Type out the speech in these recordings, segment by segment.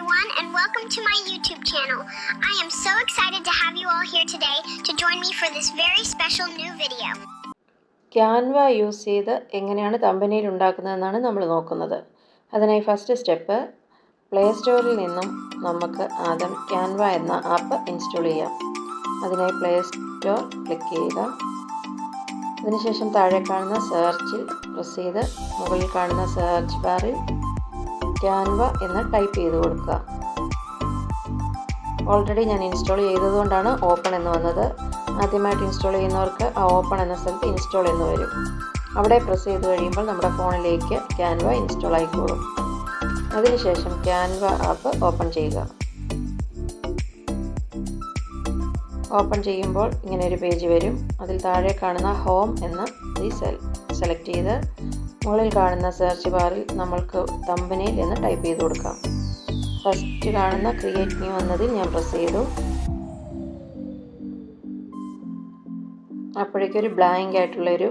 everyone, and welcome to my YouTube channel. I am so excited to have you all here today to join me for this very special new video. Canva use ചെയ്ത് എങ്ങനെയാണ് തമ്പനെയിൽ ഉണ്ടാക്കുന്നതെന്നാണ് നമ്മൾ നോക്കുന്നത്. അതിനായി first step, play സ്റ്റോറിൽ നിന്നും നമുക്ക് ആദ്യം Canva എന്ന ആപ്പ് ഇൻസ്റ്റാൾ ചെയ്യാം. അതിനായി പ്ലേ സ്റ്റോർ ക്ലിക്ക് ചെയ്യുക. അതിനുശേഷം താഴെ കാണുന്ന സെർച്ചിൽ പ്രസ് ചെയ്ത് മുകളിൽ കാണുന്ന സെർച്ച് ബാറിൽ ക്യാൻവ എന്ന് ടൈപ്പ് ചെയ്ത് കൊടുക്കുക. ഓൾറെഡി ഞാൻ ഇൻസ്റ്റാൾ ചെയ്തതുകൊണ്ടാണ് ഓപ്പൺ എന്ന് വന്നത്. ആദ്യമായിട്ട് ഇൻസ്റ്റാൾ ചെയ്യുന്നവർക്ക് ആ ഓപ്പൺ എന്ന സ്ഥലത്ത് ഇൻസ്റ്റാൾ എന്ന് വരും. അവിടെ പ്രസ് ചെയ്ത് കഴിയുമ്പോൾ നമ്മുടെ ഫോണിലേക്ക് ക്യാൻവ ഇൻസ്റ്റാൾ ആയിക്കോളും. അതിനുശേഷം ക്യാൻവ ആപ്പ് ഓപ്പൺ ചെയ്യുക. ഓപ്പൺ ചെയ്യുമ്പോൾ ഇങ്ങനെ ഒരു പേജ് വരും. അതിൽ താഴെ കാണുന്ന ഹോം എന്ന ഈ സെലക്ട് ചെയ്ത് മുകളിൽ കാണുന്ന സെർച്ച് ബാറിൽ നമ്മൾക്ക് തമ്പനെയിൽ എന്ന് ടൈപ്പ് ചെയ്ത് കൊടുക്കാം. ഫസ്റ്റ് കാണുന്ന ക്രിയേറ്റ് ന്യൂ എന്നതിൽ ഞാൻ പ്രസ് ചെയ്തു. അപ്പോഴേക്കൊരു ബ്ലാങ്ക് ആയിട്ടുള്ളൊരു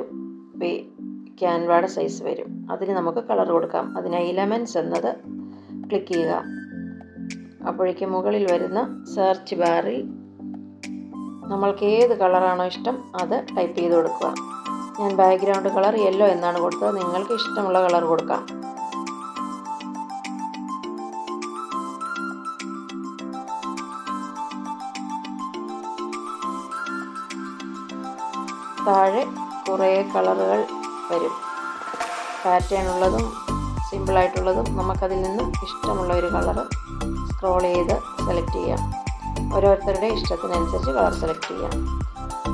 ക്യാൻവയുടെ സൈസ് വരും. അതിന് നമുക്ക് കളർ കൊടുക്കാം. അതിന് എലമെൻറ്റ്സ് എന്നത് ക്ലിക്ക് ചെയ്യുക. അപ്പോഴേക്ക് മുകളിൽ വരുന്ന സെർച്ച് ബാറിൽ നമ്മൾക്ക് ഏത് കളറാണോ ഇഷ്ടം അത് ടൈപ്പ് ചെയ്ത് കൊടുക്കുക. ഞാൻ ബാക്ക്ഗ്രൗണ്ട് കളർ യെല്ലോ എന്നാണ് കൊടുത്തത്. നിങ്ങൾക്ക് ഇഷ്ടമുള്ള കളർ കൊടുക്കാം. താഴെ കുറേ കളറുകൾ വരും. പാറ്റേൺ ഉള്ളതും സിമ്പിളായിട്ടുള്ളതും. നമുക്കതിൽ നിന്ന് ഇഷ്ടമുള്ള ഒരു കളർ സ്ക്രോൾ ചെയ്ത് സെലക്ട് ചെയ്യാം. ഓരോരുത്തരുടെ ഇഷ്ടത്തിനനുസരിച്ച് കളർ സെലക്ട് ചെയ്യാം.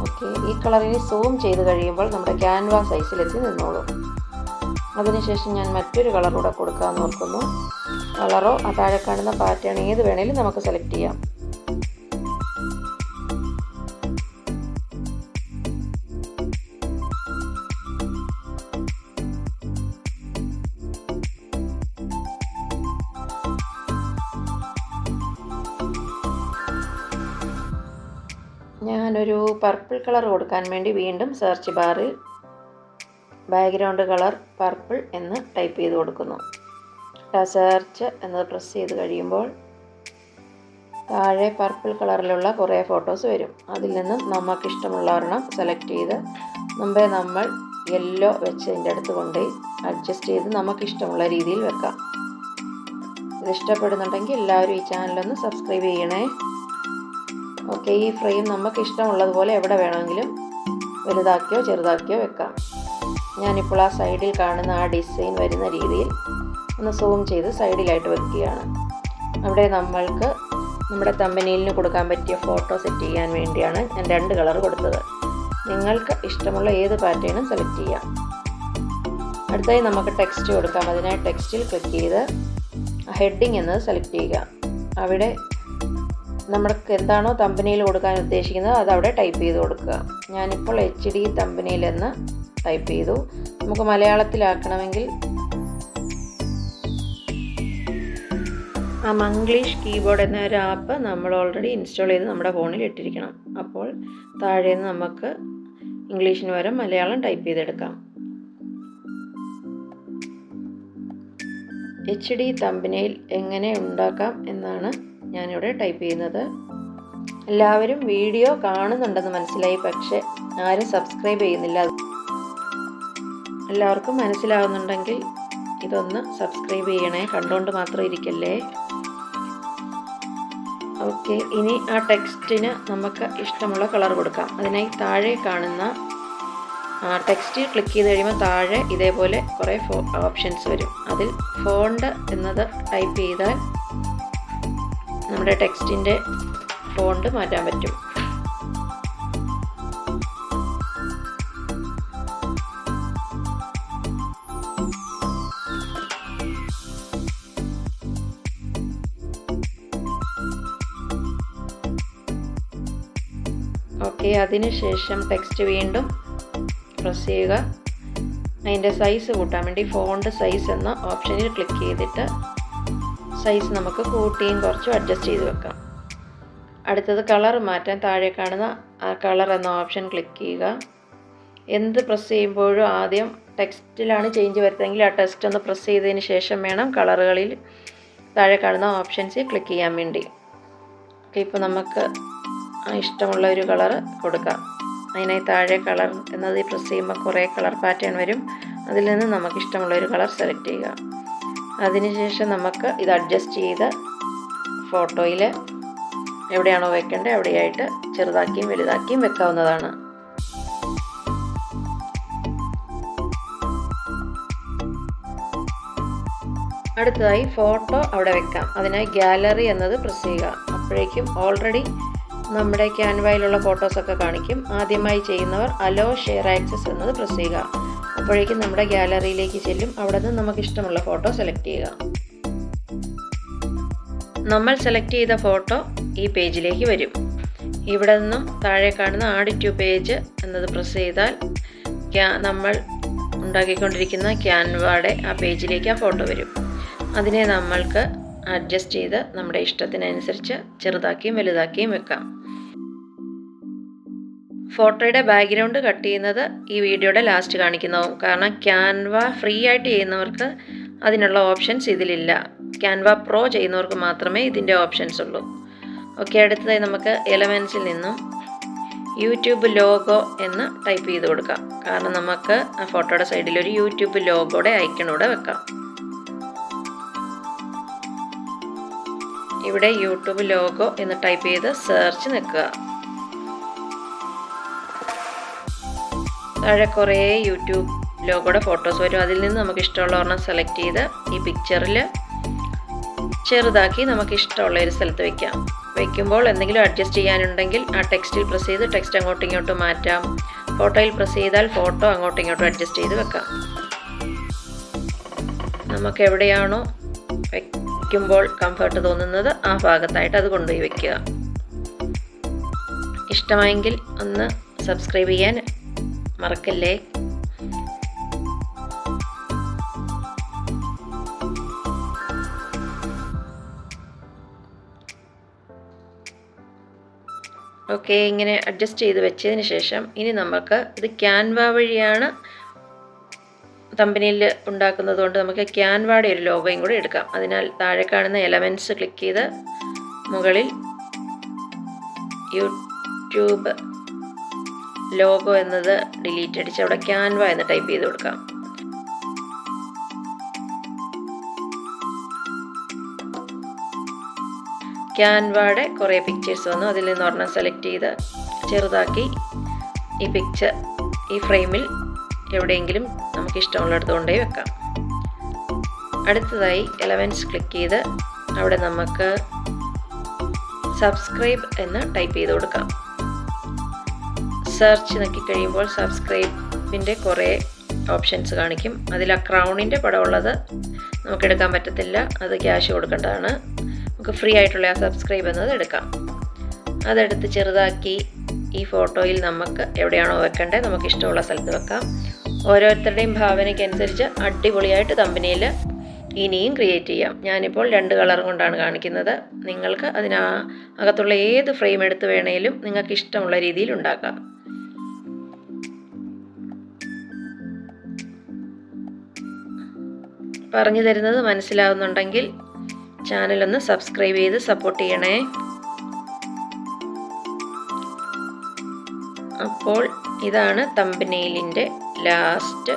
ഓക്കെ, ഈ കളറിന് സൂം ചെയ്ത് കഴിയുമ്പോൾ നമ്മുടെ ക്യാൻവ സൈസിലെത്തി നിന്നോളും. അതിനുശേഷം ഞാൻ മറ്റൊരു കളർ കൂടെ കൊടുക്കാമെന്ന് ഓർക്കുന്നു. കളറോ താഴെ കാണുന്ന പാറ്റേൺ ഏത് വേണേലും നമുക്ക് സെലക്ട് ചെയ്യാം. ഞാനൊരു പർപ്പിൾ കളർ കൊടുക്കാൻ വേണ്ടി വീണ്ടും സെർച്ച് ബാറിൽ ബാക്ക്ഗ്രൗണ്ട് കളർ പർപ്പിൾ എന്ന് ടൈപ്പ് ചെയ്ത് കൊടുക്കുന്നു. സെർച്ച് എന്നത് പ്രസ് ചെയ്ത് കഴിയുമ്പോൾ താഴെ പർപ്പിൾ കളറിലുള്ള കുറേ ഫോട്ടോസ് വരും. അതിൽ നിന്നും നമുക്കിഷ്ടമുള്ള ഒരെണ്ണം സെലക്ട് ചെയ്ത് മുമ്പേ നമ്മൾ യെല്ലോ വെച്ചതിൻ്റെ അടുത്ത് കൊണ്ടുപോയി അഡ്ജസ്റ്റ് ചെയ്ത് നമുക്കിഷ്ടമുള്ള രീതിയിൽ വെക്കാം. ഇത് ഇഷ്ടപ്പെടുന്നുണ്ടെങ്കിൽ എല്ലാവരും ഈ ചാനലൊന്ന് സബ്സ്ക്രൈബ് ചെയ്യണേ. ഓക്കെ, ഈ ഫ്രെയിം നമുക്ക് ഇഷ്ടമുള്ളതുപോലെ എവിടെ വേണമെങ്കിലും വലുതാക്കിയോ ചെറുതാക്കിയോ വെക്കാം. ഞാനിപ്പോൾ ആ സൈഡിൽ കാണുന്ന ആ ഡിസൈൻ വരുന്ന രീതിയിൽ ഒന്ന് സൂം ചെയ്ത് സൈഡിലായിട്ട് വെക്കുകയാണ്. അവിടെ നമ്മൾക്ക് നമ്മുടെ തമ്പനെയിലിന് കൊടുക്കാൻ പറ്റിയ ഫോട്ടോ സെറ്റ് ചെയ്യാൻ വേണ്ടിയാണ് ഞാൻ 2 കളർ കൊടുത്തത്. നിങ്ങൾക്ക് ഇഷ്ടമുള്ള ഏത് പാറ്റേണും സെലക്ട് ചെയ്യാം. അടുത്തായി നമുക്ക് ടെക്സ്റ്റ് കൊടുക്കാം. അതിനായി ടെക്സ്റ്റിൽ ക്ലിക്ക് ചെയ്ത് ഹെഡിങ് എന്നത് സെലക്ട് ചെയ്യുക. അവിടെ നമ്മൾക്ക് എന്താണോ തമ്പനെയിൽ കൊടുക്കാൻ ഉദ്ദേശിക്കുന്നത് അതവിടെ ടൈപ്പ് ചെയ്ത് കൊടുക്കുക. ഞാനിപ്പോൾ HD തമ്പനെയിൽ എന്ന് ടൈപ്പ് ചെയ്തു. നമുക്ക് മലയാളത്തിലാക്കണമെങ്കിൽ മംഗ്ലീഷ് കീബോർഡ് എന്ന ഒരു ആപ്പ് നമ്മൾ ഓൾറെഡി ഇൻസ്റ്റാൾ ചെയ്ത് നമ്മുടെ ഫോണിൽ ഇട്ടിരിക്കണം. അപ്പോൾ താഴെ നിന്ന് നമുക്ക് ഇംഗ്ലീഷിന് പകരം മലയാളം ടൈപ്പ് ചെയ്തെടുക്കാം. HD തമ്പനെയിൽ എങ്ങനെ ഉണ്ടാക്കാം എന്നാണ് ഞാനിവിടെ ടൈപ്പ് ചെയ്യുന്നത്. എല്ലാവരും വീഡിയോ കാണുന്നുണ്ടെന്ന് മനസ്സിലായി, പക്ഷെ ആരും സബ്സ്ക്രൈബ് ചെയ്യുന്നില്ല. എല്ലാവർക്കും മനസ്സിലാവുന്നുണ്ടെങ്കിൽ ഇതൊന്ന് സബ്സ്ക്രൈബ് ചെയ്യണേ. കണ്ടുകൊണ്ട് മാത്രം ഇരിക്കല്ലേ. ഓക്കെ, ഇനി ആ ടെക്സ്റ്റിന് നമുക്ക് ഇഷ്ടമുള്ള കളർ കൊടുക്കാം. അതിനായി താഴെ കാണുന്ന ടെക്സ്റ്റ് ക്ലിക്ക് ചെയ്ത് കഴിയുമ്പോൾ താഴെ ഇതേപോലെ കുറേ ഓപ്ഷൻസ് വരും. അതിൽ ഫോണ്ട് എന്നത് ടൈപ്പ് ചെയ്താൽ നമ്മുടെ ടെക്സ്റ്റിൻ്റെ ഫോണ്ട് മാറ്റാൻ പറ്റും. ഓക്കെ, അതിനുശേഷം ടെക്സ്റ്റ് വീണ്ടും പ്രസ് ചെയ്യുക. അതിൻ്റെ സൈസ് കൂട്ടാൻ വേണ്ടി ഫോണ്ട് സൈസ് എന്ന ഓപ്ഷനിൽ ക്ലിക്ക് ചെയ്തിട്ട് സൈസ് നമുക്ക് കൂട്ടിയും കുറച്ചും അഡ്ജസ്റ്റ് ചെയ്ത് വെക്കാം. അടുത്തത് കളർ മാറ്റാൻ താഴെ കാണുന്ന ആ കളർ എന്ന ഓപ്ഷൻ ക്ലിക്ക് ചെയ്യുക. എന്ത് പ്രസ് ചെയ്യുമ്പോഴും ആദ്യം ടെക്സ്റ്റിലാണ് ചേഞ്ച് വരുന്നതെങ്കിൽ ആ ടെക്സ്റ്റ് ഒന്ന് പ്രസ് ചെയ്തതിന് ശേഷം വേണം കളറുകളിൽ താഴെ കാണുന്ന ഓപ്ഷൻസിൽ ക്ലിക്ക് ചെയ്യാൻ വേണ്ടി. ഇപ്പോൾ നമുക്ക് ഇഷ്ടമുള്ള ഒരു കളർ കൊടുക്കാം. അതിനായി താഴെ കളർ എന്നത് പ്രസ് ചെയ്യുമ്പോൾ കുറേ കളർ പാറ്റേൺ വരും. അതിൽ നിന്ന് നമുക്ക് ഇഷ്ടമുള്ള ഒരു കളർ സെലക്ട് ചെയ്യുക. അതിനുശേഷം നമുക്ക് ഇത് അഡ്ജസ്റ്റ് ചെയ്ത് ഫോട്ടോയിൽ എവിടെയാണോ വെക്കേണ്ടത് അവിടെയായിട്ട് ചെറുതാക്കിയും വലുതാക്കിയും വെക്കാവുന്നതാണ്. അടുത്തതായി ഫോട്ടോ അവിടെ വെക്കാം. അതിനായി ഗാലറി എന്നത് പ്രസ് ചെയ്യുക. അപ്പോഴേക്കും ഓൾറെഡി നമ്മുടെ ക്യാൻവയിലുള്ള ഫോട്ടോസൊക്കെ കാണിക്കും. ആദ്യമായി ചെയ്യുന്നവർ അലോ ഷെയർ ആക്സസ് എന്നത് പ്രസ് ചെയ്യുക. അപ്പോഴേക്കും നമ്മുടെ ഗാലറിയിലേക്ക് ചെല്ലും. അവിടെ നിന്ന് നമുക്ക് ഇഷ്ടമുള്ള ഫോട്ടോ സെലക്ട് ചെയ്യുക. നമ്മൾ സെലക്ട് ചെയ്ത ഫോട്ടോ ഈ പേജിലേക്ക് വരും. ഇവിടെ നിന്നും താഴെ കാണുന്ന ആഡ് ടു പേജ് എന്നത് പ്രസ് ചെയ്താൽ നമ്മൾ ഉണ്ടാക്കിക്കൊണ്ടിരിക്കുന്ന ക്യാൻവയുടെ ആ പേജിലേക്ക് ആ ഫോട്ടോ വരും. അതിനെ നമ്മൾക്ക് അഡ്ജസ്റ്റ് ചെയ്ത് നമ്മുടെ ഇഷ്ടത്തിനനുസരിച്ച് ചെറുതാക്കിയും വലുതാക്കിയും വെക്കാം. ഫോട്ടോയുടെ ബാക്ക്ഗ്രൗണ്ട് കട്ട് ചെയ്യുന്നത് ഈ വീഡിയോയുടെ ലാസ്റ്റ് കാണിക്കുന്നതാവും. കാരണം ക്യാൻവ ഫ്രീ ആയിട്ട് ചെയ്യുന്നവർക്ക് അതിനുള്ള ഓപ്ഷൻസ് ഇതിലില്ല. ക്യാൻവ പ്രോ ചെയ്യുന്നവർക്ക് മാത്രമേ ഇതിൻ്റെ ഓപ്ഷൻസ് ഉള്ളൂ. ഓക്കെ, അടുത്തതായി നമുക്ക് എലമെൻസിൽ നിന്നും യൂട്യൂബ് ലോഗോ എന്ന് ടൈപ്പ് ചെയ്ത് കൊടുക്കാം. കാരണം നമുക്ക് ആ ഫോട്ടോയുടെ സൈഡിൽ ഒരു യൂട്യൂബ് ലോഗോയുടെ ഐക്കണൂടെ വെക്കാം. ഇവിടെ യൂട്യൂബ് ലോഗോ എന്ന് ടൈപ്പ് ചെയ്ത് സെർച്ച് നിൽക്കുക. താഴെ കുറേ യൂട്യൂബ് ലോഗോയുടെ ഫോട്ടോസ് വരും. അതിൽ നിന്ന് നമുക്ക് ഇഷ്ടമുള്ള ഒരെണ്ണം സെലക്ട് ചെയ്ത് ഈ പിക്ചറിൽ ചെറുതാക്കി നമുക്ക് ഇഷ്ടമുള്ള ഒരു സ്ഥലത്ത് വയ്ക്കാം. വയ്ക്കുമ്പോൾ എന്തെങ്കിലും അഡ്ജസ്റ്റ് ചെയ്യാനുണ്ടെങ്കിൽ ആ ടെക്സ്റ്റിൽ പ്രസ് ചെയ്ത് ടെക്സ്റ്റ് അങ്ങോട്ടും ഇങ്ങോട്ടും മാറ്റാം. ഫോട്ടോയിൽ പ്രസ് ചെയ്താൽ ഫോട്ടോ അങ്ങോട്ടും ഇങ്ങോട്ടും അഡ്ജസ്റ്റ് ചെയ്ത് വെക്കാം. നമുക്ക് എവിടെയാണോ വയ്ക്കുമ്പോൾ കംഫർട്ട് തോന്നുന്നത് ആ ഭാഗത്തായിട്ട് അത് കൊണ്ടുപോയി വയ്ക്കുക. ഇഷ്ടമായെങ്കിൽ ഒന്ന് സബ്സ്ക്രൈബ് ചെയ്യാൻ മറക്കല്ലേ. ഓക്കെ, ഇങ്ങനെ അഡ്ജസ്റ്റ് ചെയ്ത് വെച്ചതിന് ശേഷം ഇനി നമുക്ക് ഇത് ക്യാൻവ വഴിയാണ് തമ്പനെയിൽ ഉണ്ടാക്കുന്നത് കൊണ്ട് നമുക്ക് ക്യാൻവയുടെ ഒരു ലോഗോയും കൂടി എടുക്കാം. അതിനാൽ താഴെ കാണുന്ന എലമെൻറ്റ്സ് ക്ലിക്ക് ചെയ്ത് മുകളിൽ യൂട്യൂബ് ലോഗോ എന്നത് ഡിലീറ്റ് അടിച്ച് അവിടെ ക്യാൻവ എന്ന് ടൈപ്പ് ചെയ്ത് കൊടുക്കാം. ക്യാൻവയുടെ കുറേ പിക്ചേഴ്സ് വന്നു. അതിൽ നിന്ന് ഒരെണ്ണം സെലക്ട് ചെയ്ത് ചെറുതാക്കി ഈ പിക്ചർ ഈ ഫ്രെയിമിൽ എവിടെയെങ്കിലും നമുക്ക് ഇഷ്ടമുള്ളിടത്ത് കൊണ്ടുപോയി വെക്കാം. അടുത്തതായി എലമെൻറ്റ്സ് ക്ലിക്ക് ചെയ്ത് അവിടെ നമുക്ക് സബ്സ്ക്രൈബ് എന്ന് ടൈപ്പ് ചെയ്ത് കൊടുക്കാം. സെർച്ച് നോക്കി കഴിയുമ്പോൾ സബ്സ്ക്രൈബിൻ്റെ കുറേ ഓപ്ഷൻസ് കാണിക്കും. അതിൽ ആ ക്രൗണിൻ്റെ പടമുള്ളത് നമുക്ക് എടുക്കാൻ പറ്റത്തില്ല, അത് ക്യാഷ് കൊടുക്കേണ്ടതാണ്. നമുക്ക് ഫ്രീ ആയിട്ടുള്ള ആ സബ്സ്ക്രൈബ് എന്നത് എടുക്കാം. അതെടുത്ത് ചെറുതാക്കി ഈ ഫോട്ടോയിൽ നമുക്ക് എവിടെയാണോ വെക്കേണ്ടത് നമുക്ക് ഇഷ്ടമുള്ള സ്ഥലത്ത് വെക്കാം. ഓരോരുത്തരുടെയും ഭാവനയ്ക്കനുസരിച്ച് അടിപൊളിയായിട്ട് തമ്പനെയിൽ ഇനിയും ക്രിയേറ്റ് ചെയ്യാം. ഞാനിപ്പോൾ 2 കളർ കൊണ്ടാണ് കാണിക്കുന്നത്. നിങ്ങൾക്ക് അകത്തുള്ള ഏത് ഫ്രെയിം എടുത്ത് വേണേലും നിങ്ങൾക്ക് ഇഷ്ടമുള്ള രീതിയിൽ ഉണ്ടാക്കാം. പറഞ്ഞു തരുന്നത് മനസ്സിലാവുന്നുണ്ടെങ്കിൽ ചാനലൊന്ന് സബ്സ്ക്രൈബ് ചെയ്ത് സപ്പോർട്ട് ചെയ്യണേ. അപ്പോൾ ഇതാണ് തമ്പനെയിലിൻ്റെ ലാസ്റ്റ്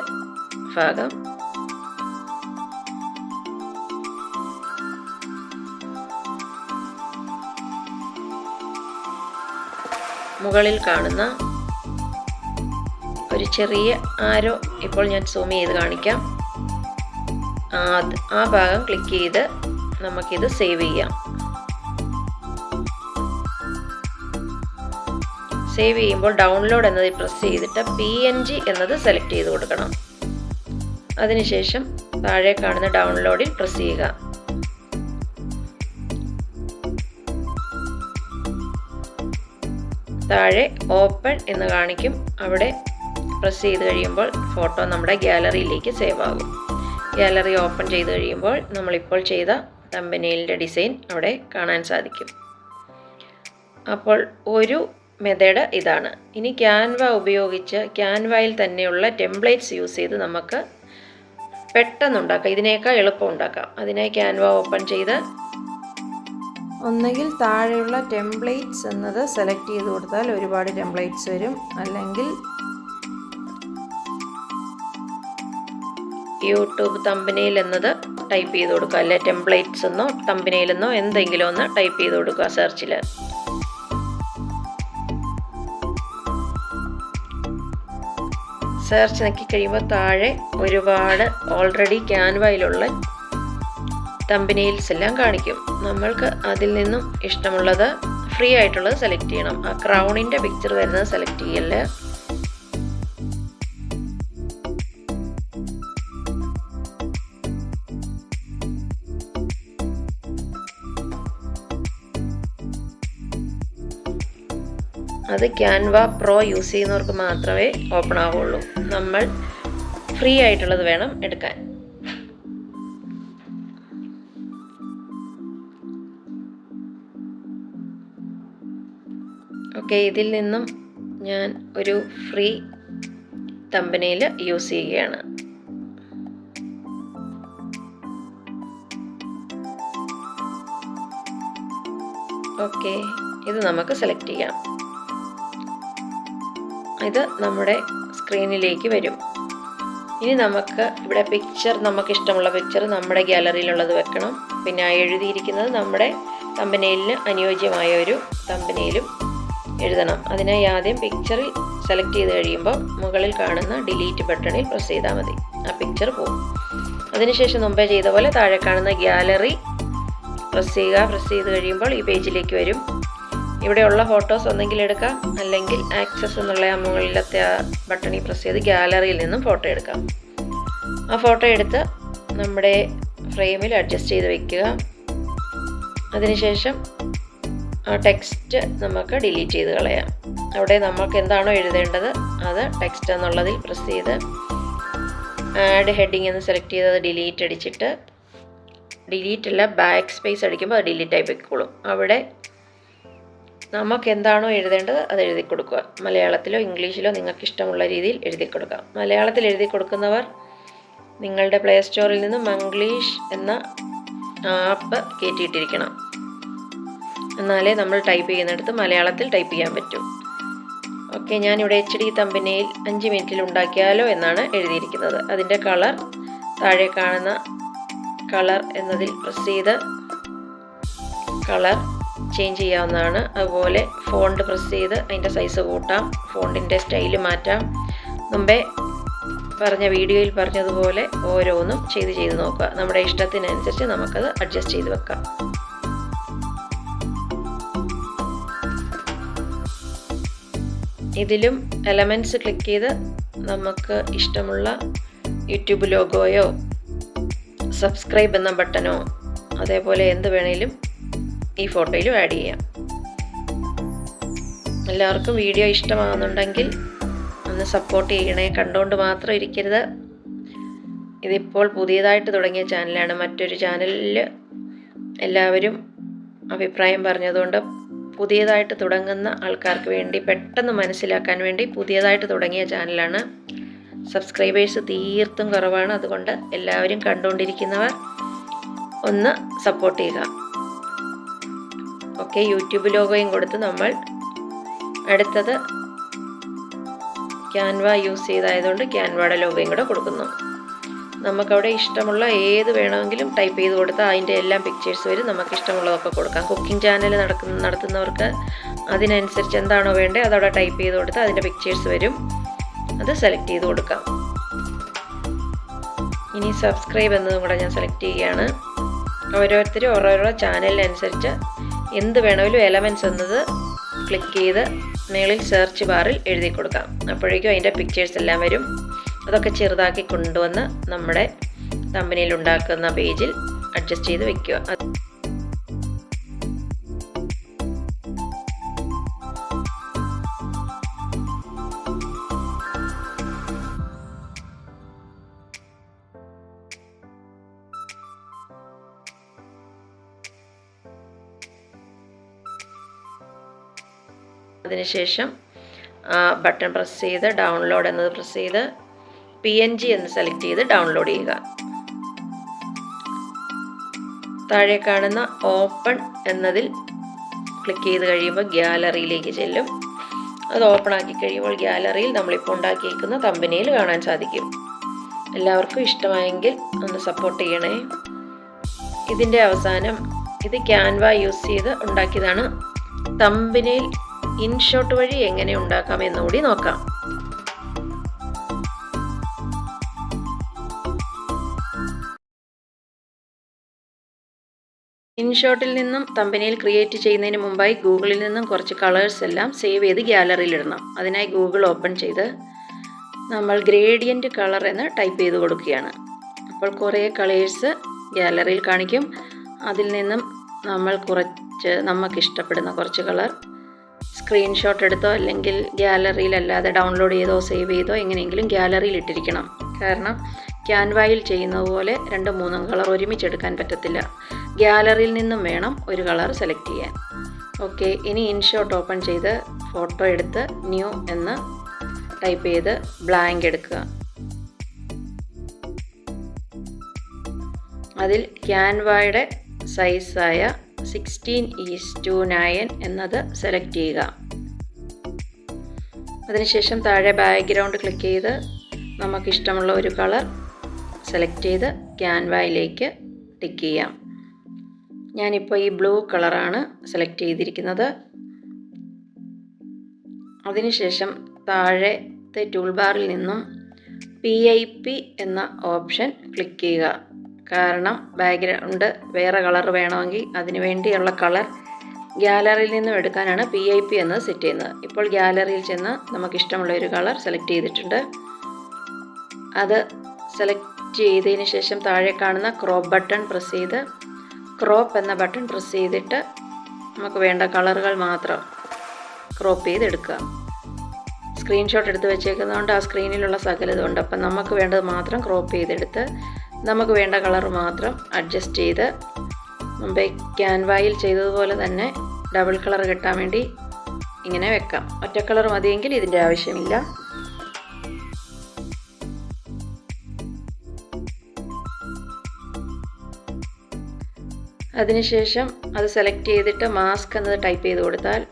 ഭാഗം. മുകളിൽ കാണുന്ന ഒരു ചെറിയ ആരോ ഇപ്പോൾ ഞാൻ സൂം ചെയ്ത് കാണിക്കാം. ആ ഭാഗം ക്ലിക്ക് ചെയ്ത് നമുക്കിത് സേവ് ചെയ്യാം. സേവ് ചെയ്യുമ്പോൾ ഡൗൺലോഡ് എന്നതിൽ പ്രസ് ചെയ്തിട്ട് PNG എന്നത് സെലക്ട് ചെയ്ത് കൊടുക്കണം. അതിനുശേഷം താഴെ കാണുന്ന ഡൗൺലോഡിൽ പ്രസ് ചെയ്യുക. താഴെ ഓപ്പൺ എന്ന് കാണിക്കും. അവിടെ പ്രസ് ചെയ്ത് കഴിയുമ്പോൾ ഫോട്ടോ നമ്മുടെ ഗാലറിയിലേക്ക് സേവ് ആകും. ഗാലറി ഓപ്പൺ ചെയ്ത് കഴിയുമ്പോൾ നമ്മളിപ്പോൾ ചെയ്ത തമ്പനെയിലിൻ്റെ ഡിസൈൻ അവിടെ കാണാൻ സാധിക്കും. അപ്പോൾ ഒരു മെത്തേഡ് ഇതാണ്. ഇനി ക്യാൻവ ഉപയോഗിച്ച് ക്യാൻവയിൽ തന്നെയുള്ള ടെംപ്ലേറ്റ്സ് യൂസ് ചെയ്ത് നമുക്ക് പെട്ടെന്ന് ഉണ്ടാക്കാം, ഇതിനേക്കാൾ എളുപ്പം ഉണ്ടാക്കാം. അതിനായി ക്യാൻവ ഓപ്പൺ ചെയ്ത് ഒന്നുകിൽ താഴെയുള്ള ടെംപ്ലേറ്റ്സ് എന്നത് സെലക്ട് ചെയ്ത് കൊടുത്താൽ ഒരുപാട് ടെംപ്ലേറ്റ്സ് വരും, അല്ലെങ്കിൽ യൂട്യൂബ് തമ്പനെയിൽ എന്നത് ടൈപ്പ് ചെയ്ത് കൊടുക്കുക, അല്ലെ ടെംപ്ലേറ്റ്സ് എന്നോ തമ്പനെയിൽ എന്നോ എന്തെങ്കിലും ഒന്ന് ടൈപ്പ് ചെയ്ത് കൊടുക്കുക സെർച്ചിൽ. സെർച്ച് നോക്കി കഴിയുമ്പോൾ താഴെ ഒരുപാട് ഓൾറെഡി ക്യാൻവയിലുള്ള തമ്പനെയിൽസ് എല്ലാം കാണിക്കും. നമ്മൾക്ക് അതിൽ നിന്നും ഇഷ്ടമുള്ളത് ഫ്രീ ആയിട്ടുള്ളത് സെലക്ട് ചെയ്യണം. ആ ക്രൗണിൻ്റെ പിക്ചർ വരുന്നത് സെലക്ട് ചെയ്യല്ലേ. അത് ക്യാൻവ പ്രോ യൂസ് ചെയ്യുന്നവർക്ക് മാത്രമേ ഓപ്പൺ ആവുള്ളൂ. നമ്മൾ ഫ്രീ ആയിട്ടുള്ളത് വേണം എടുക്കാൻ. ഓക്കെ, ഇതിൽ നിന്നും ഞാൻ ഒരു ഫ്രീ തമ്പനെയിൽ യൂസ് ചെയ്യുകയാണ്. ഓക്കെ, ഇത് നമുക്ക് സെലക്ട് ചെയ്യാം. ഇത് നമ്മുടെ സ്ക്രീനിലേക്ക് വരും. ഇനി നമുക്ക് ഇവിടെ പിക്ചർ, നമുക്ക് ഇഷ്ടമുള്ള പിക്ചർ നമ്മുടെ ഗാലറിയിലുള്ളത് വെക്കണം. പിന്നെ എഴുതിയിരിക്കുന്നത് നമ്മുടെ തമ്പനെയിലിന് അനുയോജ്യമായ ഒരു തമ്പനെയിലും എഴുതണം. അതിനായി ആദ്യം പിക്ചറിൽ സെലക്ട് ചെയ്ത് കഴിയുമ്പോൾ മുകളിൽ കാണുന്ന ഡിലീറ്റ് ബട്ടണിൽ പ്രസ് ചെയ്താൽ മതി, ആ പിക്ചർ പോകും. അതിനുശേഷം മുമ്പേ ചെയ്ത പോലെ താഴെ കാണുന്ന ഗാലറി പ്രസ് ചെയ്യുക. പ്രസ് ചെയ്ത് കഴിയുമ്പോൾ ഈ പേജിലേക്ക് വരും. ഇവിടെയുള്ള ഫോട്ടോസ് ഒന്നെങ്കിൽ എടുക്കാം, അല്ലെങ്കിൽ ആക്സസ് എന്നുള്ള ആ മുകളിലത്തെ ആ ബട്ടണിൽ പ്രസ് ചെയ്ത് ഗാലറിയിൽ നിന്നും ഫോട്ടോ എടുക്കാം. ആ ഫോട്ടോ എടുത്ത് നമ്മുടെ ഫ്രെയിമിൽ അഡ്ജസ്റ്റ് ചെയ്ത് വയ്ക്കുക. അതിനുശേഷം ആ ടെക്സ്റ്റ് നമുക്ക് ഡിലീറ്റ് ചെയ്ത് കളയാം. അവിടെ നമുക്ക് എന്താണോ എഴുതേണ്ടത് അത് ടെക്സ്റ്റ് എന്നുള്ളതിൽ പ്രസ് ചെയ്ത് ആഡ് ഹെഡിങ് എന്ന് സെലക്ട് ചെയ്ത് അത് ഡിലീറ്റ് അടിച്ചിട്ട്, ഡിലീറ്റ് അല്ല ബാക്ക് സ്പേസ് അടിക്കുമ്പോൾ അത് ഡിലീറ്റ് ആയി വെക്കോളും. അവിടെ നമുക്ക് എന്താണോ എഴുതേണ്ടത് അത് എഴുതി കൊടുക്കുക. മലയാളത്തിലോ ഇംഗ്ലീഷിലോ നിങ്ങൾക്ക് ഇഷ്ടമുള്ള രീതിയിൽ എഴുതി കൊടുക്കാം. മലയാളത്തിൽ എഴുതി കൊടുക്കുന്നവർ നിങ്ങളുടെ പ്ലേ സ്റ്റോറിൽ നിന്ന് മംഗ്ലീഷ് എന്ന ആപ്പ് കയറ്റിയിട്ടിരിക്കണം. എന്നാലേ നമ്മൾ ടൈപ്പ് ചെയ്യുന്നിടത്ത് മലയാളത്തിൽ ടൈപ്പ് ചെയ്യാൻ പറ്റൂ. ഓക്കെ, ഞാനിവിടെ HD തമ്പനെയിൽ 5 മിനിറ്റിൽ ഉണ്ടാക്കിയാലോ എന്നാണ് എഴുതിയിരിക്കുന്നത്. അതിൻ്റെ കളർ താഴെ കാണുന്ന കളർ എന്നതിൽ പ്രസ് ചെയ്ത് കളർ ചേഞ്ച് ചെയ്യാവുന്നതാണ്. അതുപോലെ ഫോണ്ട് പ്രസ് ചെയ്ത് അതിൻ്റെ സൈസ് കൂട്ടാം, ഫോണ്ടിൻ്റെ സ്റ്റൈല് മാറ്റാം. മുമ്പേ പറഞ്ഞ വീഡിയോയിൽ പറഞ്ഞതുപോലെ ഓരോന്നും ചെയ്ത് നോക്കുക. നമ്മുടെ ഇഷ്ടത്തിനനുസരിച്ച് നമുക്കത് അഡ്ജസ്റ്റ് ചെയ്ത് വെക്കാം. ഇതിലും എലമെൻറ്റ്സ് ക്ലിക്ക് ചെയ്ത് നമുക്ക് ഇഷ്ടമുള്ള യൂട്യൂബ് ലോഗോയോ സബ്സ്ക്രൈബ് എന്ന ബട്ടണോ അതേപോലെ എന്ത് വേണേലും ഈ ഫോട്ടോയിലും ആഡ് ചെയ്യാം. എല്ലാവർക്കും വീഡിയോ ഇഷ്ടമാകുന്നുണ്ടെങ്കിൽ ഒന്ന് സപ്പോർട്ട് ചെയ്യണേ. കണ്ടുകൊണ്ട് മാത്രം ഇരിക്കരുത്. ഇതിപ്പോൾ പുതിയതായിട്ട് തുടങ്ങിയ ചാനലാണ്. മറ്റൊരു ചാനലിൽ എല്ലാവരും അഭിപ്രായം പറഞ്ഞതുകൊണ്ട് പുതിയതായിട്ട് തുടങ്ങുന്ന ആൾക്കാർക്ക് വേണ്ടി പെട്ടെന്ന് മനസ്സിലാക്കാൻ വേണ്ടി പുതിയതായിട്ട് തുടങ്ങിയ ചാനലാണ്. സബ്സ്ക്രൈബേഴ്സ് തീർത്തും കുറവാണ്. അതുകൊണ്ട് എല്ലാവരും കണ്ടുകൊണ്ടിരിക്കുന്നവർ ഒന്ന് സപ്പോർട്ട് ചെയ്യുക. ഓക്കെ, യൂട്യൂബ് ലോഗോയും കൊടുത്ത് നമ്മൾ അടുത്തത് ക്യാൻവ യൂസ് ചെയ്തായതുകൊണ്ട് ക്യാൻവയുടെ ലോഗോയും കൂടെ കൊടുക്കുന്നു. നമുക്കവിടെ ഇഷ്ടമുള്ള ഏത് വേണമെങ്കിലും ടൈപ്പ് ചെയ്ത് കൊടുത്താൽ അതിൻ്റെ എല്ലാം പിക്ചേഴ്സ് വരും. നമുക്ക് ഇഷ്ടമുള്ളതൊക്കെ കൊടുക്കാം. കുക്കിംഗ് ചാനൽ നടത്തുന്നവർക്ക് അതിനനുസരിച്ച് എന്താണോ വേണ്ടത് അതവിടെ ടൈപ്പ് ചെയ്ത് കൊടുത്താൽ അതിൻ്റെ പിക്ചേഴ്സ് വരും. അത് സെലക്ട് ചെയ്ത് കൊടുക്കാം. ഇനി സബ്സ്ക്രൈബ് എന്നതും കൂടെ ഞാൻ സെലക്ട് ചെയ്യുകയാണ്. ഓരോരുത്തരും ഓരോരോ ചാനലിനനുസരിച്ച് എന്ത് വേണമെങ്കിലും എലമെൻറ്റ്സ് എന്നത് ക്ലിക്ക് ചെയ്ത് മേളിൽ സെർച്ച് ബാറിൽ എഴുതി കൊടുക്കാം. അപ്പോഴേക്കും അതിൻ്റെ പിക്ചേഴ്സ് എല്ലാം വരും. അതൊക്കെ ചെറുതാക്കി കൊണ്ടുവന്ന് നമ്മുടെ തമ്പനെയിൽ ഉണ്ടാക്കുന്ന പേജിൽ അഡ്ജസ്റ്റ് ചെയ്ത് വെക്കുക. അതിനുശേഷം ബട്ടൺ പ്രസ് ചെയ്ത് ഡൗൺലോഡ് എന്നത് പ്രസ് ചെയ്ത് PNG എന്ന് സെലക്ട് ചെയ്ത് ഡൗൺലോഡ് ചെയ്യുക. താഴെ കാണുന്ന ഓപ്പൺ എന്നതിൽ ക്ലിക്ക് ചെയ്ത് കഴിയുമ്പോൾ ഗ്യാലറിയിലേക്ക് ചെല്ലും. അത് ഓപ്പൺ ആക്കി കഴിയുമ്പോൾ ഗ്യാലറിയിൽ നമ്മളിപ്പോൾ ഉണ്ടാക്കിയിരിക്കുന്ന തമ്പനെയിൽ കാണാൻ സാധിക്കും. എല്ലാവർക്കും ഇഷ്ടമായെങ്കിൽ ഒന്ന് സപ്പോർട്ട് ചെയ്യണേ. ഇതിൻ്റെ അവസാനം ഇത് ക്യാൻവ യൂസ് ചെയ്ത് ഉണ്ടാക്കിയതാണ്. തമ്പനെയിൽ ഇൻഷോട്ട് വഴി എങ്ങനെ ഉണ്ടാക്കാം എന്നുകൂടി നോക്കാം. ഇൻഷോട്ടിൽ നിന്നും തമ്പനെയിൽ ക്രിയേറ്റ് ചെയ്യുന്നതിന് മുമ്പായി ഗൂഗിളിൽ നിന്നും കുറച്ച് കളേഴ്സ് എല്ലാം സേവ് ചെയ്ത് ഗ്യാലറിയിൽ ഇടണം. അതിനായി ഗൂഗിൾ ഓപ്പൺ ചെയ്ത് നമ്മൾ ഗ്രേഡിയൻറ്റ് കളർ എന്ന് ടൈപ്പ് ചെയ്ത് കൊടുക്കുകയാണ്. അപ്പോൾ കുറേ കളേഴ്സ് ഗ്യാലറിയിൽ കാണിക്കും. അതിൽ നിന്നും നമ്മൾ നമുക്കിഷ്ടപ്പെടുന്ന കുറച്ച് കളർ സ്ക്രീൻഷോട്ട് എടുത്തോ അല്ലെങ്കിൽ ഗ്യാലറിയിൽ അല്ലാതെ ഡൗൺലോഡ് ചെയ്തോ സേവ് ചെയ്തോ എങ്ങനെയെങ്കിലും ഗ്യാലറിയിൽ ഇട്ടിരിക്കണം. കാരണം ക്യാൻവയിൽ ചെയ്യുന്നത് പോലെ 2-3 കളർ ഒരുമിച്ചെടുക്കാൻ പറ്റത്തില്ല. ഗ്യാലറിയിൽ നിന്നും വേണം ഒരു കളർ സെലക്ട് ചെയ്യാൻ. ഓക്കെ, ഇനി ഇൻഷോട്ട് ഓപ്പൺ ചെയ്ത് ഫോട്ടോ എടുത്ത് ന്യൂ എന്ന് ടൈപ്പ് ചെയ്ത് ബ്ലാങ്ക് എടുക്കുക. അതിൽ ക്യാൻവയുടെ സൈസായ 16:9 എന്നത് സെലക്ട് ചെയ്യുക. അതിനുശേഷം താഴെ ബാക്ക്ഗ്രൗണ്ട് ക്ലിക്ക് ചെയ്ത് നമുക്കിഷ്ടമുള്ള ഒരു കളർ സെലക്ട് ചെയ്ത് ക്യാൻവയിലേക്ക് ടിക്ക് ചെയ്യാം. ഞാനിപ്പോൾ ഈ ബ്ലൂ കളറാണ് സെലക്ട് ചെയ്തിരിക്കുന്നത്. അതിനുശേഷം താഴത്തെ ടൂൾ ബാറിൽ നിന്നും PIP എന്ന ഓപ്ഷൻ ക്ലിക്ക് ചെയ്യുക. കാരണം ബാക്ക്ഗ്രൗണ്ട് വേറെ കളർ വേണമെങ്കിൽ അതിനു വേണ്ടിയുള്ള കളർ ഗ്യാലറിയിൽ നിന്നും എടുക്കാനാണ് PIP എന്ന് സെറ്റ് ചെയ്യുന്നത്. ഇപ്പോൾ ഗ്യാലറിയിൽ ചെന്ന് നമുക്കിഷ്ടമുള്ള ഒരു കളർ സെലക്ട് ചെയ്തിട്ടുണ്ട്. അത് സെലക്ട് ചെയ്തതിന് ശേഷം താഴെ കാണുന്ന ക്രോപ്പ് ബട്ടൺ പ്രസ് ചെയ്ത് ക്രോപ്പ് എന്ന ബട്ടൺ പ്രസ് ചെയ്തിട്ട് നമുക്ക് വേണ്ട കളറുകൾ മാത്രം ക്രോപ്പ് ചെയ്തെടുക്കുക. സ്ക്രീൻഷോട്ട് എടുത്ത് വെച്ചേക്കുന്നതുകൊണ്ട് ആ സ്ക്രീനിലുള്ള സകലതുണ്ട്. അപ്പം നമുക്ക് വേണ്ടത് മാത്രം ക്രോപ്പ് ചെയ്തെടുത്ത് നമുക്ക് വേണ്ട കളർ മാത്രം അഡ്ജസ്റ്റ് ചെയ്ത് മുമ്പേ ക്യാൻവയിൽ ചെയ്തതുപോലെ തന്നെ ഡബിൾ കളർ കിട്ടാൻ വേണ്ടി ഇങ്ങനെ വെക്കാം. ഒറ്റ കളർ മതിയെങ്കിൽ ഇതിൻ്റെ ആവശ്യമില്ല. അതിനുശേഷം അത് സെലക്ട് ചെയ്തിട്ട് മാസ്ക് എന്നത് ടൈപ്പ് ചെയ്ത് കൊടുത്താൽ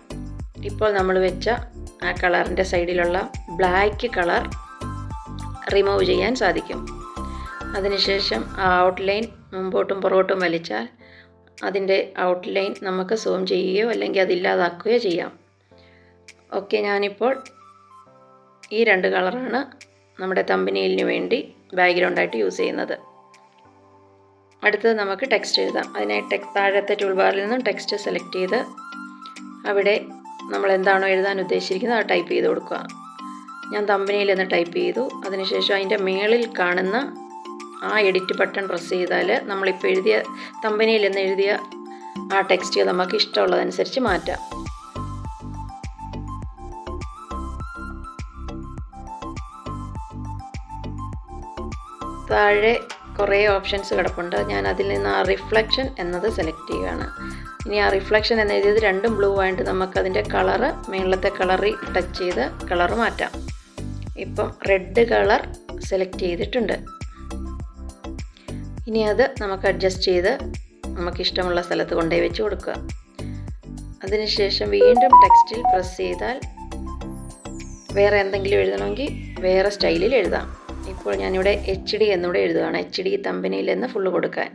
ഇപ്പോൾ നമ്മൾ വെച്ച ആ കളറിൻ്റെ സൈഡിലുള്ള ബ്ലാക്ക് കളർ റിമൂവ് ചെയ്യാൻ സാധിക്കും. അതിനുശേഷം ആ ഔട്ട്ലൈൻ മുമ്പോട്ടും പുറകോട്ടും വലിച്ചാൽ അതിൻ്റെ ഔട്ട്ലൈൻ നമുക്ക് സൂം ചെയ്യുകയോ അല്ലെങ്കിൽ അതില്ലാതാക്കുകയോ ചെയ്യാം. ഓക്കെ, ഞാനിപ്പോൾ ഈ 2 കളറാണ് നമ്മുടെ തമ്പനെയിലിന് വേണ്ടി ബാക്ക്ഗ്രൗണ്ടായിട്ട് യൂസ് ചെയ്യുന്നത്. അടുത്തത് നമുക്ക് ടെക്സ്റ്റ് എഴുതാം. അതിനായി താഴത്തെ ടൂൾ ബാറിൽ നിന്നും ടെക്സ്റ്റ് സെലക്ട് ചെയ്ത് അവിടെ നമ്മൾ എന്താണോ എഴുതാൻ ഉദ്ദേശിച്ചിരിക്കുന്നത് അത് ടൈപ്പ് ചെയ്ത് കൊടുക്കുക. ഞാൻ തമ്പനെയിൽ എന്ന് ടൈപ്പ് ചെയ്തു. അതിനുശേഷം അതിൻ്റെ മേളിൽ കാണുന്ന ആ എഡിറ്റ് ബട്ടൺ പ്രസ് ചെയ്താൽ നമ്മളിപ്പോൾ എഴുതിയ തമ്പനെയിൽ എന്ന് എഴുതിയ ആ ടെക്സ്റ്റ് നമുക്ക് ഇഷ്ടമുള്ളതനുസരിച്ച് മാറ്റാം. താഴെ കുറേ ഓപ്ഷൻസ് കിടപ്പുണ്ട്. ഞാൻ അതിൽ നിന്ന് ആ റിഫ്ലക്ഷൻ എന്നത് സെലക്ട് ചെയ്യുകയാണ്. ഇനി ആ റിഫ്ലക്ഷൻ എന്ന് എഴുതിയത് 2 ബ്ലൂ ആയിട്ട് നമുക്കതിൻ്റെ കളറ് മേളത്തെ കളറിൽ ടച്ച് ചെയ്ത് കളർ മാറ്റാം. ഇപ്പം റെഡ് കളർ സെലക്ട് ചെയ്തിട്ടുണ്ട്. ഇനി അത് നമുക്ക് അഡ്ജസ്റ്റ് ചെയ്ത് നമുക്കിഷ്ടമുള്ള സ്ഥലത്ത് കൊണ്ടുപോയി വെച്ച് കൊടുക്കുക. അതിനുശേഷം വീണ്ടും ടെക്സ്റ്റിൽ പ്രസ് ചെയ്താൽ വേറെ എന്തെങ്കിലും എഴുതണമെങ്കിൽ വേറെ സ്റ്റൈലിൽ എഴുതാം. ഇപ്പോൾ ഞാനിവിടെ HD എന്നൂടെ എഴുതുകയാണ്. HD തമ്പനെയിൽ എന്ന് ഫുള്ള് കൊടുക്കാൻ.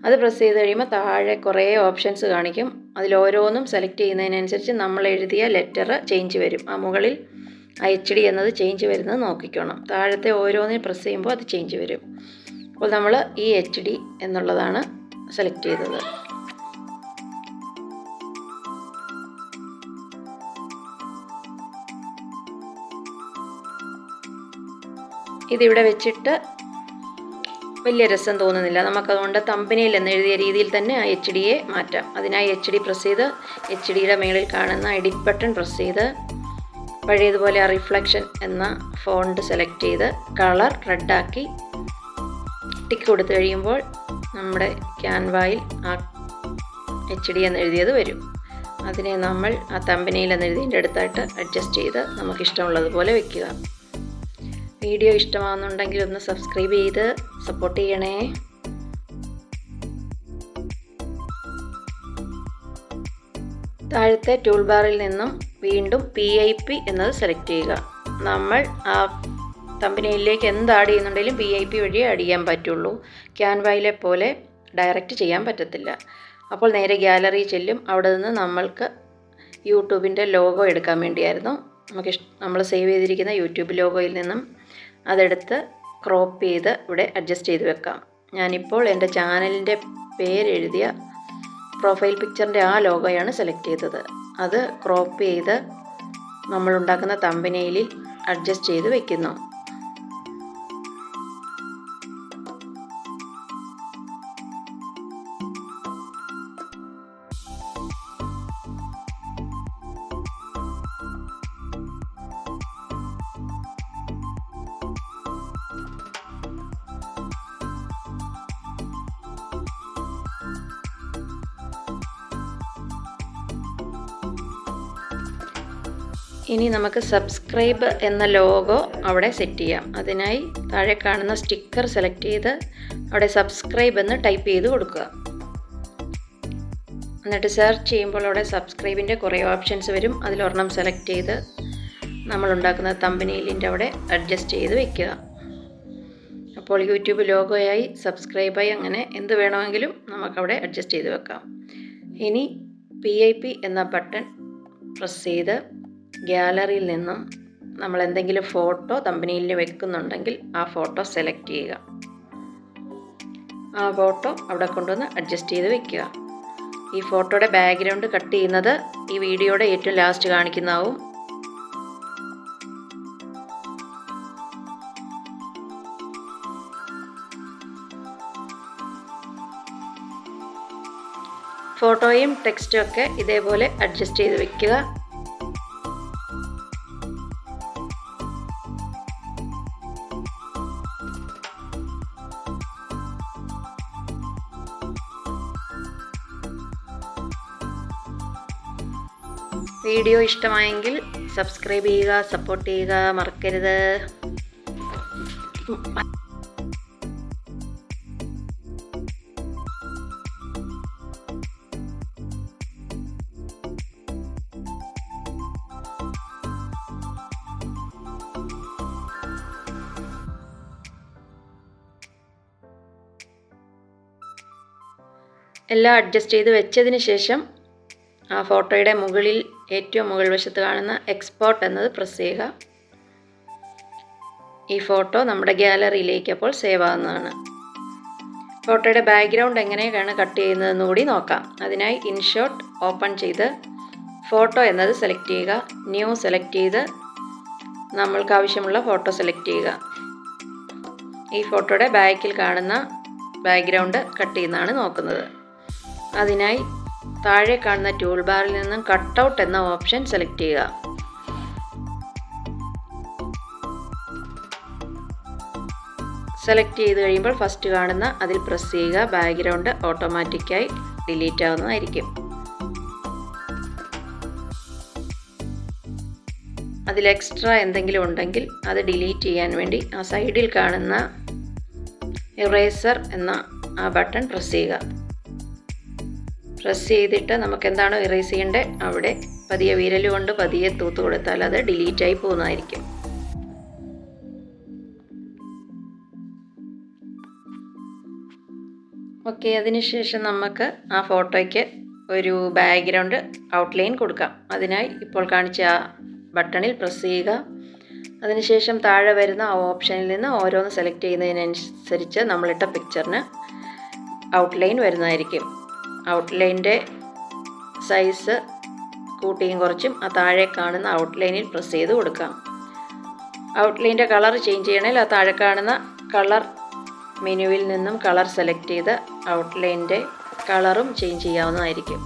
അത് പ്രസ് ചെയ്ത് കഴിയുമ്പോൾ താഴെ കുറേ ഓപ്ഷൻസ് കാണിക്കും. അതിലോരോന്നും സെലക്ട് ചെയ്യുന്നതിനനുസരിച്ച് നമ്മൾ എഴുതിയ ലെറ്റർ ചേഞ്ച് വരും. ആ മുകളിൽ ആ HD എന്നത് ചേഞ്ച് വരുന്നത് നോക്കിക്കോണം. താഴത്തെ ഓരോന്നിനും പ്രസ് ചെയ്യുമ്പോൾ അത് ചേഞ്ച് വരും. അപ്പോൾ നമ്മൾ ഈ HD എന്നുള്ളതാണ് സെലക്ട് ചെയ്തത്. ഇതിവിടെ വെച്ചിട്ട് വലിയ രസം തോന്നുന്നില്ല. നമുക്കതുകൊണ്ട് തമ്പനെയിൽ എന്ന് എഴുതിയ രീതിയിൽ തന്നെ ആ HDയെ മാറ്റാം. അതിനായി HD പ്രസ് ചെയ്ത് HDയുടെ മേളിൽ കാണുന്ന എഡിറ്റ് ബട്ടൺ പ്രസ് ചെയ്ത് പഴയതുപോലെ ആ റിഫ്ലക്ഷൻ എന്ന ഫോണ്ട് സെലക്ട് ചെയ്ത് കളർ റെഡാക്കി ടിക്ക് കൊടുത്തു കഴിയുമ്പോൾ നമ്മുടെ ക്യാൻവയിൽ ആ HD എന്ന് എഴുതിയത് വരും. അതിനെ നമ്മൾ ആ തമ്പനെയിൽ എന്ന് എഴുതിയതിൻ്റെ അടുത്തായിട്ട് അഡ്ജസ്റ്റ് ചെയ്ത് നമുക്കിഷ്ടമുള്ളതുപോലെ വെക്കുക. വീഡിയോ ഇഷ്ടമാകുന്നുണ്ടെങ്കിൽ ഒന്ന് സബ്സ്ക്രൈബ് ചെയ്ത് സപ്പോർട്ട് ചെയ്യണേ. താഴത്തെ ടൂൾ ബാറിൽ നിന്നും വീണ്ടും PIP എന്നത് സെലക്ട് ചെയ്യുക. നമ്മൾ ആ തമ്പനെയിലേക്ക് എന്ത് ആഡ് ചെയ്യുന്നുണ്ടെങ്കിലും PIP വഴിയേ ആഡ് ചെയ്യാൻ പറ്റുള്ളൂ. ക്യാൻവയിലെ പോലെ ഡയറക്റ്റ് ചെയ്യാൻ പറ്റത്തില്ല. അപ്പോൾ നേരെ ഗാലറി ചെല്ലും. അവിടെ നിന്ന് നമ്മൾക്ക് യൂട്യൂബിൻ്റെ ലോഗോ എടുക്കാൻ വേണ്ടിയായിരുന്നു. നമ്മൾ സേവ് ചെയ്തിരിക്കുന്ന യൂട്യൂബ് ലോഗോയിൽ നിന്നും അതെടുത്ത് ക്രോപ്പ് ചെയ്ത് ഇവിടെ അഡ്ജസ്റ്റ് ചെയ്ത് വെക്കാം. ഞാനിപ്പോൾ എൻ്റെ ചാനലിൻ്റെ പേരെഴുതിയ പ്രൊഫൈൽ പിക്ചറിൻ്റെ ആ ലോഗോയാണ് സെലക്ട് ചെയ്തത്. അത് ക്രോപ്പ് ചെയ്ത് നമ്മളുണ്ടാക്കുന്ന തമ്പനെയിലിൽ അഡ്ജസ്റ്റ് ചെയ്ത് വെക്കുന്നു. ഇനി നമുക്ക് സബ്സ്ക്രൈബ് എന്ന ലോഗോ അവിടെ സെറ്റ് ചെയ്യാം. അതിനായി താഴെ കാണുന്ന സ്റ്റിക്കർ സെലക്ട് ചെയ്ത് അവിടെ സബ്സ്ക്രൈബ് എന്ന് ടൈപ്പ് ചെയ്ത് കൊടുക്കുക. എന്നിട്ട് സെർച്ച് ചെയ്യുമ്പോൾ അവിടെ സബ്സ്ക്രൈബിൻ്റെ കുറേ ഓപ്ഷൻസ് വരും. അതിലൊരെണ്ണം സെലക്ട് ചെയ്ത് നമ്മളുണ്ടാക്കുന്ന തമ്പനെയിലിൻ്റെ അവിടെ അഡ്ജസ്റ്റ് ചെയ്ത് വയ്ക്കുക. അപ്പോൾ യൂട്യൂബ് ലോഗോയായി, സബ്സ്ക്രൈബായി, അങ്ങനെ എന്ത് വേണമെങ്കിലും നമുക്കവിടെ അഡ്ജസ്റ്റ് ചെയ്ത് വെക്കാം. ഇനി PIP എന്ന ബട്ടൺ പ്രസ് ചെയ്ത് ഗാലറിയിൽ നിന്നും നമ്മൾ എന്തെങ്കിലും ഫോട്ടോ തമ്പനെയിലിൽ വെക്കുന്നുണ്ടെങ്കിൽ ആ ഫോട്ടോ സെലക്ട് ചെയ്യുക. ആ ഫോട്ടോ അവിടെ കൊണ്ടുവന്ന് അഡ്ജസ്റ്റ് ചെയ്ത് വെക്കുക. ഈ ഫോട്ടോയുടെ ബാക്ക്ഗ്രൗണ്ട് കട്ട് ചെയ്യുന്നത് ഈ വീഡിയോയുടെ ഏറ്റവും ലാസ്റ്റ് കാണിക്കുന്നതാവും. ഫോട്ടോയും ടെക്സ്റ്റും ഒക്കെ ഇതേപോലെ അഡ്ജസ്റ്റ് ചെയ്ത് വെക്കുക. വീഡിയോ ഇഷ്ടമായെങ്കിൽ സബ്സ്ക്രൈബ് ചെയ്യുക, സപ്പോർട്ട് ചെയ്യുക, മറക്കരുത്. എല്ലാം അഡ്ജസ്റ്റ് ചെയ്ത് വെച്ചതിന് ശേഷം ആ ഫോട്ടോയുടെ മുകളിൽ ഏറ്റവും മുകൾ വശത്ത് കാണുന്ന എക്സ്പോർട്ട് എന്നത് പ്രസ് ചെയ്യുക. ഈ ഫോട്ടോ നമ്മുടെ ഗാലറിയിലേക്ക് അപ്പോൾ സേവ് ആവുന്നതാണ്. ഫോട്ടോയുടെ ബാക്ക്ഗ്രൗണ്ട് എങ്ങനെയാണ് കട്ട് ചെയ്യുന്നതെന്ന് കൂടി നോക്കാം. അതിനായി ഇൻഷോട്ട് ഓപ്പൺ ചെയ്ത് ഫോട്ടോ എന്നത് സെലക്ട് ചെയ്യുക. ന്യൂ സെലക്ട് ചെയ്ത് നമ്മൾക്ക് ആവശ്യമുള്ള ഫോട്ടോ സെലക്ട് ചെയ്യുക. ഈ ഫോട്ടോയുടെ ബാക്കിൽ കാണുന്ന ബാക്ക്ഗ്രൗണ്ട് കട്ട് ചെയ്യുന്നതാണ് നോക്കുന്നത്. അതിനായി താഴെ കാണുന്ന ടൂൾ ബാറിൽ നിന്നും കട്ടൗട്ട് എന്ന ഓപ്ഷൻ സെലക്ട് ചെയ്യുക. സെലക്ട് ചെയ്ത് കഴിയുമ്പോൾ ഫസ്റ്റ് കാണുന്ന അതിൽ പ്രസ് ചെയ്യുക. ബാക്ക്ഗ്രൗണ്ട് ഓട്ടോമാറ്റിക്കായി ഡിലീറ്റ് ആവുന്നതായിരിക്കും. അതിൽ എക്സ്ട്രാ എന്തെങ്കിലും ഉണ്ടെങ്കിൽ അത് ഡിലീറ്റ് ചെയ്യാൻ വേണ്ടി ആ സൈഡിൽ കാണുന്ന ഇറേസർ എന്ന ആ ബട്ടൺ പ്രസ് ചെയ്യുക. പ്രസ് ചെയ്തിട്ട് നമുക്ക് എന്താണോ ഇറേസ് ചെയ്യേണ്ടത് അവിടെ പതിയെ വിരൽ കൊണ്ട് പതിയെ തൂത്ത് കൊടുത്താൽ അത് ഡിലീറ്റായി പോകുന്നതായിരിക്കും. ഓക്കെ, അതിനുശേഷം നമുക്ക് ആ ഫോട്ടോയ്ക്ക് ഒരു ബാക്ക്ഗ്രൗണ്ട് ഔട്ട്ലൈൻ കൊടുക്കാം. അതിനായി ഇപ്പോൾ കാണിച്ച ആ ബട്ടണിൽ പ്രസ് ചെയ്യുക. അതിനുശേഷം താഴെ വരുന്ന ആ ഓപ്ഷനിൽ നിന്ന് ഓരോന്ന് സെലക്ട് ചെയ്യുന്നതിനനുസരിച്ച് നമ്മളിട്ട പിക്ചറിന് ഔട്ട്ലൈൻ വരുന്നതായിരിക്കും. ഔട്ട്ലൈൻ്റെ സൈസ് കൂട്ടിയും കുറച്ചും ആ താഴെ കാണുന്ന ഔട്ട്ലൈനിൽ പ്രസ് ചെയ്ത് കൊടുക്കാം. ഔട്ട്ലൈൻ്റെ കളർ ചേഞ്ച് ചെയ്യണമെങ്കിൽ ആ താഴെ കാണുന്ന കളർ മെനുവിൽ നിന്നും കളർ സെലക്ട് ചെയ്ത് ഔട്ട്ലൈൻ്റെ കളറും ചേഞ്ച് ചെയ്യാവുന്നതായിരിക്കും.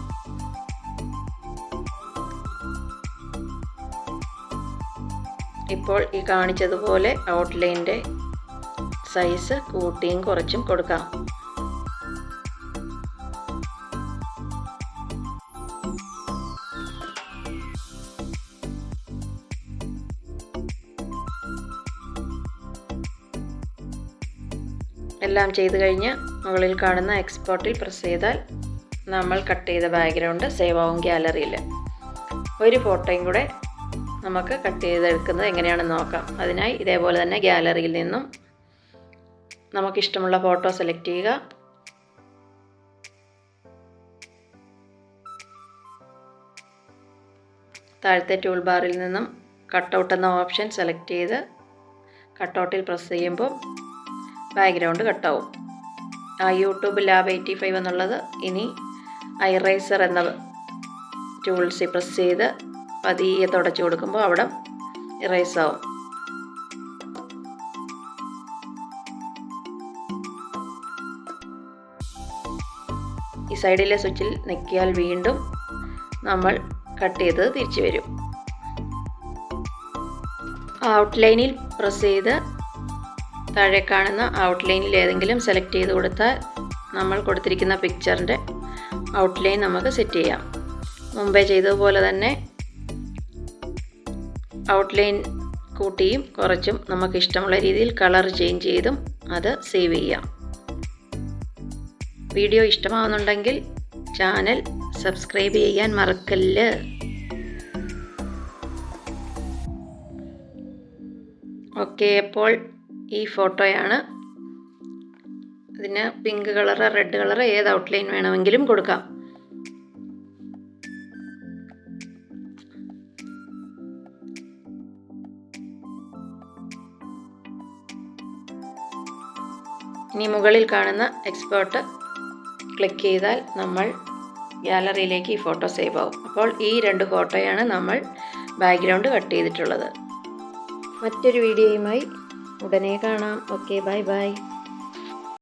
ഇപ്പോൾ ഈ കാണിച്ചതുപോലെ ഔട്ട്ലൈൻ്റെ സൈസ് കൂട്ടിയും കുറച്ചും കൊടുക്കാം. എല്ലാം ചെയ്ത് കഴിഞ്ഞ് മുകളിൽ കാണുന്ന എക്സ്പോർട്ടിൽ പ്രസ് ചെയ്താൽ നമ്മൾ കട്ട് ചെയ്ത ബാക്ക്ഗ്രൗണ്ട് സേവ് ആവും ഗാലറിയിൽ. ഒരു ഫോട്ടോയും കൂടെ നമുക്ക് കട്ട് ചെയ്തെടുക്കുന്നത് എങ്ങനെയാണെന്ന് നോക്കാം. അതിനായി ഇതേപോലെ തന്നെ ഗാലറിയിൽ നിന്നും നമുക്കിഷ്ടമുള്ള ഫോട്ടോ സെലക്ട് ചെയ്യുക. താഴത്തെ ടൂൾ ബാറിൽ നിന്നും കട്ടൗട്ട് എന്ന ഓപ്ഷൻ സെലക്ട് ചെയ്ത് കട്ടൗട്ടിൽ പ്രസ് ചെയ്യുമ്പോൾ ബാക്ക്ഗ്രൗണ്ട് കട്ടാവും. ആ യൂട്യൂബ് ലാബ് 85 എന്നുള്ളത് ഇനി ഐറേസർ എന്ന ടൂൾസിൽ പ്രസ് ചെയ്ത് പതിയെ തുടച്ചു കൊടുക്കുമ്പോൾ അവിടെ ഇറേസ് ആവും. ഈ സൈഡിലെ സ്വിച്ചിൽ ഞെക്കിയാൽ വീണ്ടും നമ്മൾ കട്ട് ചെയ്തത് തിരിച്ചു വരും. ഔട്ട്ലൈനിൽ പ്രസ് ചെയ്ത് താഴെ കാണുന്ന ഔട്ട്ലൈനിൽ ഏതെങ്കിലും സെലക്ട് ചെയ്ത് കൊടുത്താൽ നമ്മൾ കൊടുത്തിരിക്കുന്ന പിക്ചറിൻ്റെ ഔട്ട്ലൈൻ നമുക്ക് സെറ്റ് ചെയ്യാം. മുമ്പേ ചെയ്തതുപോലെ തന്നെ ഔട്ട്ലൈൻ കൂട്ടിയും കുറച്ചും നമുക്ക് ഇഷ്ടമുള്ള രീതിയിൽ കളർ ചേഞ്ച് ചെയ്തും അത് സേവ് ചെയ്യാം. വീഡിയോ ഇഷ്ടമാവുന്നുണ്ടെങ്കിൽ ചാനൽ സബ്സ്ക്രൈബ് ചെയ്യാൻ മറക്കല്ല്. ഓക്കെ, അപ്പോൾ ഈ ഫോട്ടോയാണ്. ഇതിന് പിങ്ക് കളർ, റെഡ് കളർ ഏത് ഔട്ട്ലൈൻ വേണമെങ്കിലും കൊടുക്കാം. ഇനി മുകളിൽ കാണുന്ന എക്സ്പോർട്ട് ക്ലിക്ക് ചെയ്താൽ നമ്മൾ ഗാലറിയിലേക്ക് ഈ ഫോട്ടോ സേവ് ആവും. അപ്പോൾ ഈ 2 ഫോട്ടോയാണ് നമ്മൾ ബാക്ക്ഗ്രൗണ്ട് കട്ട് ചെയ്തിട്ടുള്ളത്. മറ്റൊരു വീഡിയോയുമായി ഉടനെ കാണാം. Okay, bye bye.